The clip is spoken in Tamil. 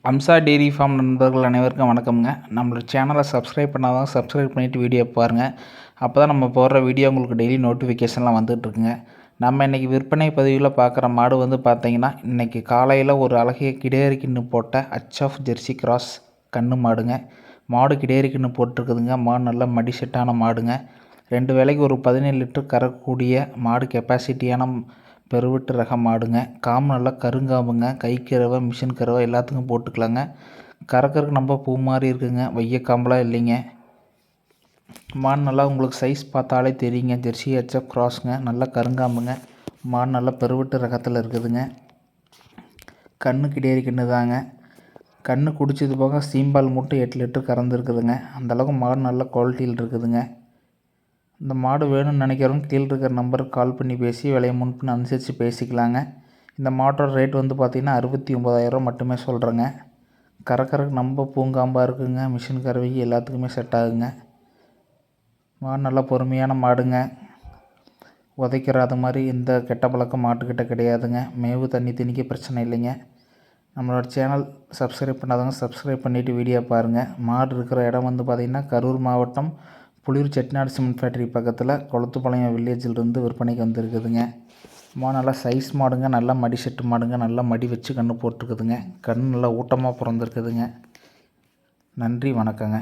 அம்சா டெய்ரி ஃபார்ம் நண்பர்கள் அனைவருக்கும் வணக்கம்ங்க. நம்மளோட சேனலை சப்ஸ்கிரைப் பண்ணாதவங்க சப்ஸ்கிரைப் பண்ணிவிட்டு வீடியோ பாருங்கள். அப்போ தான் நம்ம போடுற வீடியோ உங்களுக்கு டெய்லி நோட்டிஃபிகேஷன்லாம் வந்துட்டுருக்குங்க. நம்ம இன்றைக்கி விற்பனை பதிவில் பார்க்குற மாடு பார்த்தீங்கன்னா, இன்றைக்கி காலையில் ஒரு அழகிய கிடேரி கிண்ணு போட்ட HF ஜெர்சி கிராஸ் கன்று மாடுங்க. மாடு கிடேரி கிண்ணு போட்டிருக்குதுங்க. மாடு நல்ல மடி செட்டான மாடுங்க. 2 வேளைக்கு ஒரு 17 லிட்டர் கறக்கூடிய மாடு கெப்பாசிட்டியான பெருவிட்டு ரக மாடுங்க. காம்பு நல்லா கருங்காம்புங்க. கை கறவை மிஷின் கறவை எல்லாத்துக்கும் போட்டுக்கலாங்க. கறக்கறதுக்கு நம்ம பூ மாதிரி இருக்குங்க. வைய காம்பெலாம் இல்லைங்க. மாடு நல்லா உங்களுக்கு சைஸ் பார்த்தாலே தெரியுங்க. Jersey HF கிராஸுங்க. நல்லா கருங்காம்புங்க. மாடு நல்லா பெருவிட்டு ரகத்தில் இருக்குதுங்க. கன்று கிடேரி கன்று தாங்க. கன்று குடிச்சது போக சீம்பால் மட்டும் 8 லிட்டர் கறந்துருக்குதுங்க. அந்தளவுக்கு மாடு நல்ல குவாலிட்டியில் இருக்குதுங்க. இந்த மாடு வேணும்னு நினைக்கிறவங்க கீழே இருக்கிற நம்பருக்கு கால் பண்ணி பேசி விலையை முன்பின் அனுசரித்து பேசிக்கலாங்க. இந்த மாட்டோட ரேட் பார்த்திங்கன்னா 69,000 மட்டுமே சொல்கிறேங்க. கறக்கறக்கு நம்ம பூங்காம்பாக இருக்குங்க. மிஷின் கறவைக்கு எல்லாத்துக்குமே செட் ஆகுங்க. மாடு நல்லா பொறுமையான மாடுங்க. உதைக்கிறாத மாதிரி எந்த கெட்ட பழக்கம் மாட்டுக்கிட்ட கிடையாதுங்க. மேவு தண்ணி திணிக்க பிரச்சனை இல்லைங்க. நம்மளோட சேனல் சப்ஸ்கிரைப் பண்ணாதவங்க சப்ஸ்கிரைப் பண்ணிவிட்டு வீடியோ பாருங்கள். மாடு இருக்கிற இடம் பார்த்திங்கன்னா கரூர் மாவட்டம் புலியூர் செட்டிநாடு சிமெண்ட் ஃபேக்ட்ரி பக்கத்தில் கொளத்துப்பாளையம் வில்லேஜிலிருந்து விற்பனைக்கு வந்துருக்குதுங்க. மாடு நல்லா சைஸ் மாடுங்க. நல்லா மடி செட்டு மாடுங்க. நல்லா மடி வச்சு கன்று போட்டிருக்குதுங்க. கன்று நல்லா ஊட்டமாக பிறந்திருக்குதுங்க. நன்றி, வணக்கங்க.